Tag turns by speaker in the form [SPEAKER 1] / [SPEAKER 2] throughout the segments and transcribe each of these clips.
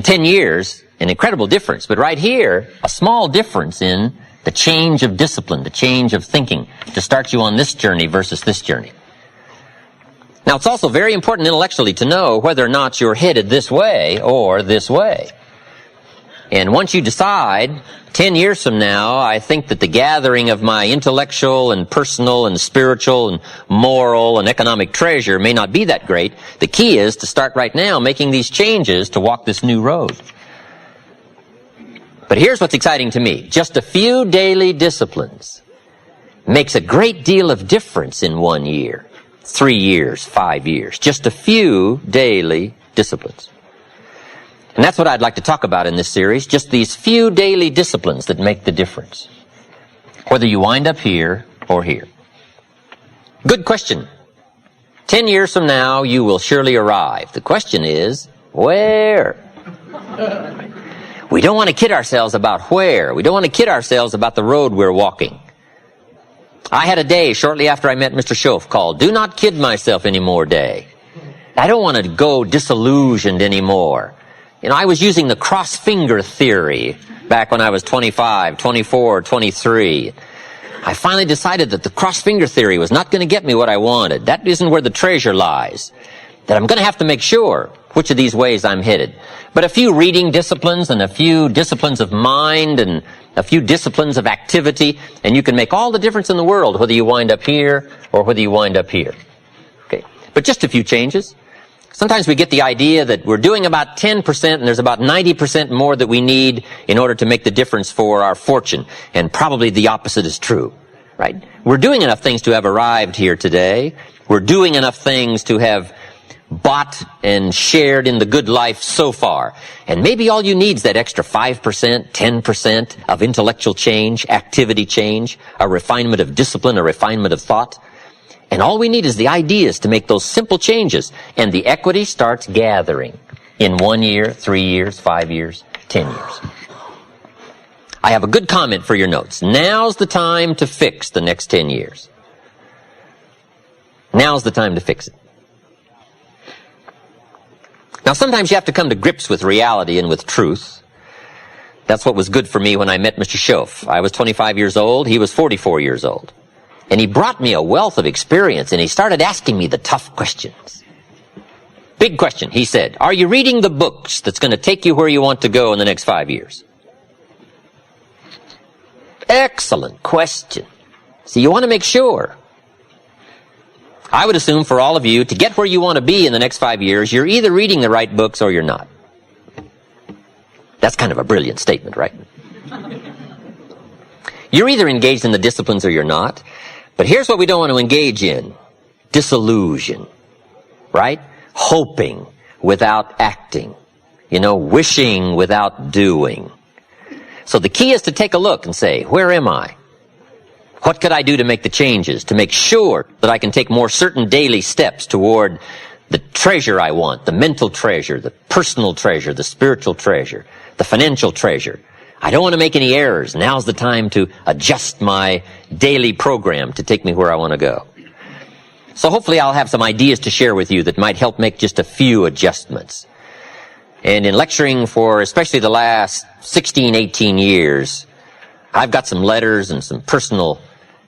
[SPEAKER 1] 10 years, an incredible difference. But right here, a small difference in the change of discipline, the change of thinking to start you on this journey versus this journey. Now, it's also very important intellectually to know whether or not you're headed this way or this way. And once you decide, 10 years from now, I think that the gathering of my intellectual and personal and spiritual and moral and economic treasure may not be that great, the key is to start right now making these changes to walk this new road. But here's what's exciting to me. Just a few daily disciplines makes a great deal of difference in 1 year, 3 years, 5 years. Just a few daily disciplines. And that's what I'd like to talk about in this series, just these few daily disciplines that make the difference, whether you wind up here or here. Good question. 10 years from now, you will surely arrive. The question is, where? We don't want to kid ourselves about where. We don't want to kid ourselves about the road we're walking. I had a day shortly after I met Mr. Schoaf called, "Do not kid myself anymore" day. I don't want to go disillusioned anymore. You know, I was using the cross-finger theory back when I was 25, 24, 23. I finally decided that the cross-finger theory was not going to get me what I wanted. That isn't where the treasure lies. That I'm going to have to make sure which of these ways I'm headed. But a few reading disciplines and a few disciplines of mind and a few disciplines of activity, and you can make all the difference in the world whether you wind up here or whether you wind up here. Okay, but just a few changes. Sometimes we get the idea that we're doing about 10% and there's about 90% more that we need in order to make the difference for our fortune. And probably the opposite is true, right? We're doing enough things to have arrived here today. We're doing enough things to have bought and shared in the good life so far. And maybe all you need is that extra 5%, 10% of intellectual change, activity change, a refinement of discipline, a refinement of thought. And all we need is the ideas to make those simple changes. And the equity starts gathering in 1 year, 3 years, 5 years, 10 years. I have a good comment for your notes. Now's the time to fix the next 10 years. Now's the time to fix it. Now, sometimes you have to come to grips with reality and with truth. That's what was good for me when I met Mr. Schoaf. I was 25 years old. He was 44 years old. And he brought me a wealth of experience, and he started asking me the tough questions. Big question, he said, "Are you reading the books that's going to take you where you want to go in the next 5 years?" Excellent question. So you want to make sure. I would assume for all of you, to get where you want to be in the next 5 years, you're either reading the right books or you're not. That's kind of a brilliant statement, right? You're either engaged in the disciplines or you're not. But here's what we don't want to engage in. Disillusion, right? Hoping without acting. You know, wishing without doing. So the key is to take a look and say, where am I? What could I do to make the changes, to make sure that I can take more certain daily steps toward the treasure I want, the mental treasure, the personal treasure, the spiritual treasure, the financial treasure. I don't want to make any errors. Now's the time to adjust my daily program to take me where I want to go. So hopefully I'll have some ideas to share with you that might help make just a few adjustments. And in lecturing for especially the last 16, 18 years, I've got some letters and some personal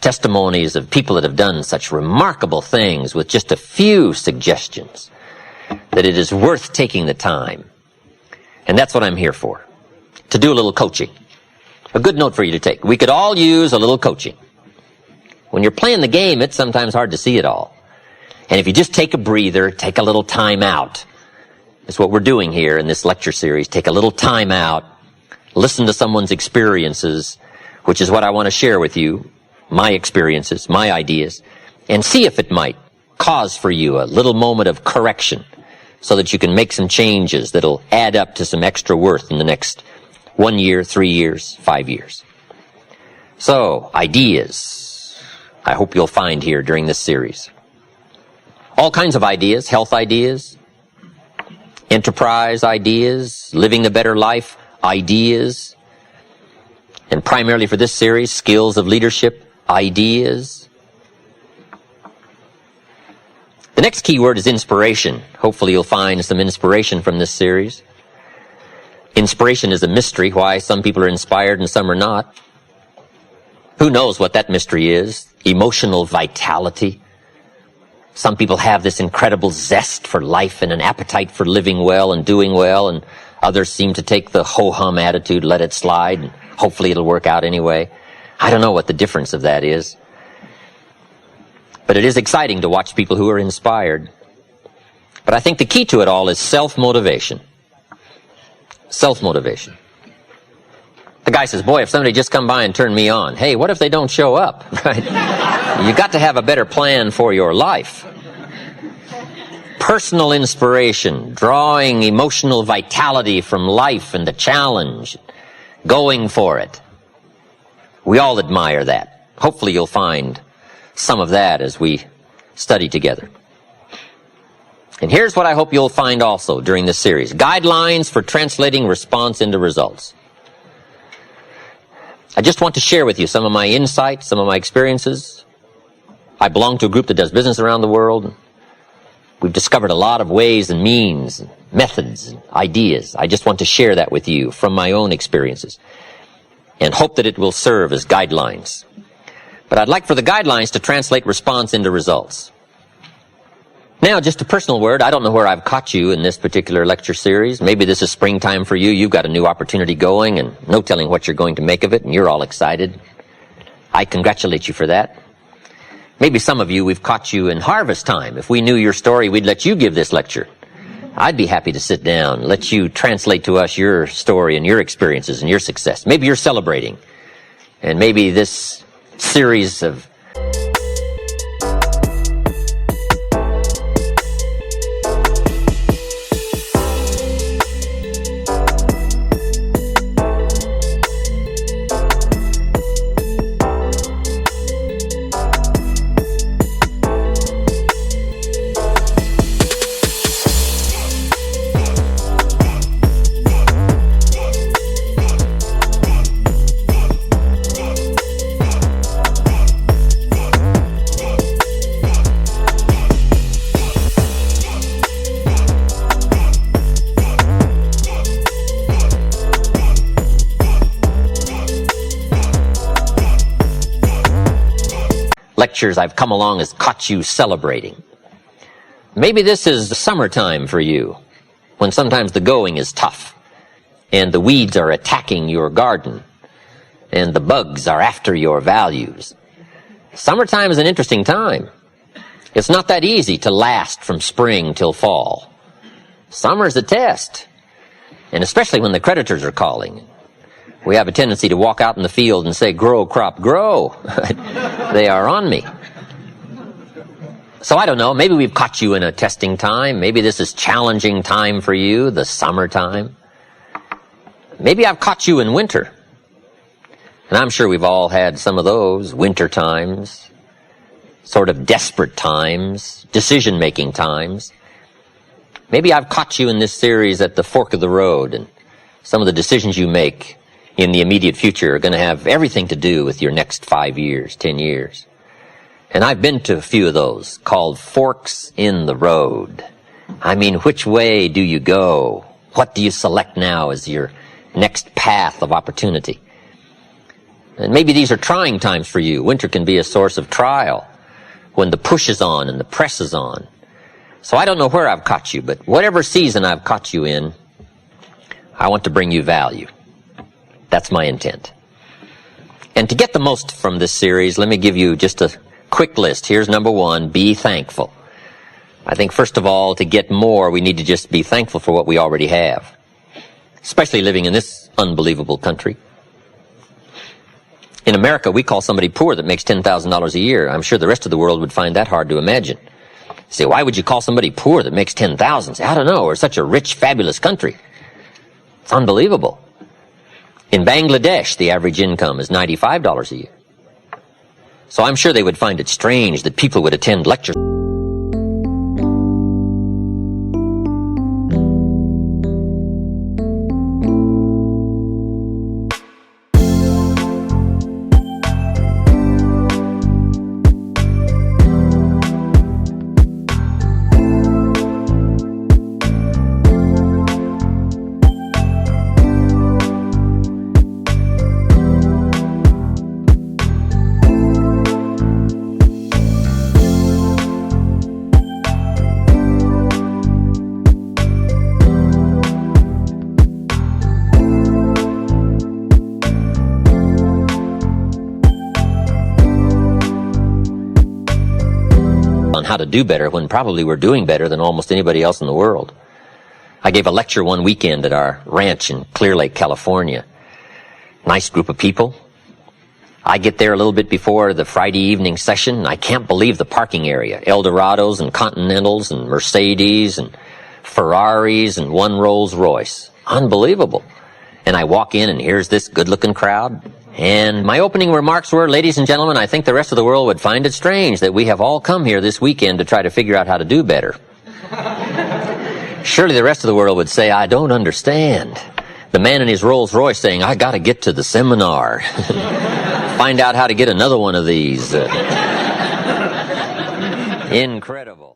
[SPEAKER 1] testimonies of people that have done such remarkable things with just a few suggestions that it is worth taking the time. And that's what I'm here for. To do a little coaching. A good note for you to take. We could all use a little coaching. When you're playing the game, it's sometimes hard to see it all. And if you just take a breather, take a little time out. That's what we're doing here in this lecture series. Take a little time out. Listen to someone's experiences, which is what I want to share with you. My experiences, my ideas. And see if it might cause for you a little moment of correction so that you can make some changes that'll add up to some extra worth in the next 1 year, 3 years, 5 years. So, ideas, I hope you'll find here during this series. All kinds of ideas, health ideas, enterprise ideas, living a better life ideas, and primarily for this series, skills of leadership ideas. The next key word is inspiration. Hopefully you'll find some inspiration from this series. Inspiration is a mystery, why some people are inspired and some are not. Who knows what that mystery is? Emotional vitality. Some people have this incredible zest for life and an appetite for living well and doing well, and others seem to take the ho-hum attitude, let it slide, and hopefully it'll work out anyway. I don't know what the difference of that is. But it is exciting to watch people who are inspired. But I think the key to it all is self-motivation. Self-motivation. The guy says, boy, if somebody just come by and turn me on, hey, what if they don't show up? Right? You got to have a better plan for your life. Personal inspiration, drawing emotional vitality from life and the challenge, going for it. We all admire that. Hopefully you'll find some of that as we study together. And here's what I hope you'll find also during this series. Guidelines for translating response into results. I just want to share with you some of my insights, some of my experiences. I belong to a group that does business around the world. We've discovered a lot of ways and means, and methods, and ideas. I just want to share that with you from my own experiences and hope that it will serve as guidelines. But I'd like for the guidelines to translate response into results. Now, just a personal word. I don't know where I've caught you in this particular lecture series. Maybe this is springtime for you. You've got a new opportunity going and no telling what you're going to make of it, and you're all excited. I congratulate you for that. Maybe some of you, we've caught you in harvest time. If we knew your story, we'd let you give this lecture. I'd be happy to sit down, let you translate to us your story and your experiences and your success. Maybe you're celebrating. And maybe this series of lectures I've come along has caught you celebrating. Maybe this is the summertime for you, when sometimes the going is tough, and the weeds are attacking your garden, and the bugs are after your values. Summertime is an interesting time. It's not that easy to last from spring till fall. Summer's a test, and especially when the creditors are calling. We have a tendency to walk out in the field and say, grow, crop, grow. They are on me. So I don't know, maybe we've caught you in a testing time. Maybe this is challenging time for you, the summertime. Maybe I've caught you in winter. And I'm sure we've all had some of those winter times, sort of desperate times, decision-making times. Maybe I've caught you in this series at the fork of the road, and some of the decisions you make in the immediate future are going to have everything to do with your next 5 years, 10 years. And I've been to a few of those called forks in the road. I mean, which way do you go? What do you select now as your next path of opportunity? And maybe these are trying times for you. Winter can be a source of trial when the push is on and the press is on. So I don't know where I've caught you, but whatever season I've caught you in, I want to bring you value. That's my intent. And to get the most from this series, let me give you just a quick list. Here's number one, be thankful. I think first of all, to get more, we need to just be thankful for what we already have, especially living in this unbelievable country. In America, we call somebody poor that makes $10,000 a year. I'm sure the rest of the world would find that hard to imagine. Say, why would you call somebody poor that makes $10,000? Say, I don't know, we're such a rich, fabulous country. It's unbelievable. In Bangladesh, the average income is $95 a year. So I'm sure they would find it strange that people would attend lectures. how to do better when probably we're doing better than almost anybody else in the world. I gave a lecture one weekend at our ranch in Clear Lake, California. Nice group of people. I get there a little bit before the Friday evening session, and I can't believe the parking area. Eldorados and Continentals and Mercedes and Ferraris and one Rolls Royce. Unbelievable. And I walk in, and here's this good-looking crowd. And my opening remarks were, ladies and gentlemen, I think the rest of the world would find it strange that we have all come here this weekend to try to figure out how to do better. Surely the rest of the world would say, I don't understand. The man in his Rolls Royce saying, I got to get to the seminar. Find out how to get another one of these. Incredible.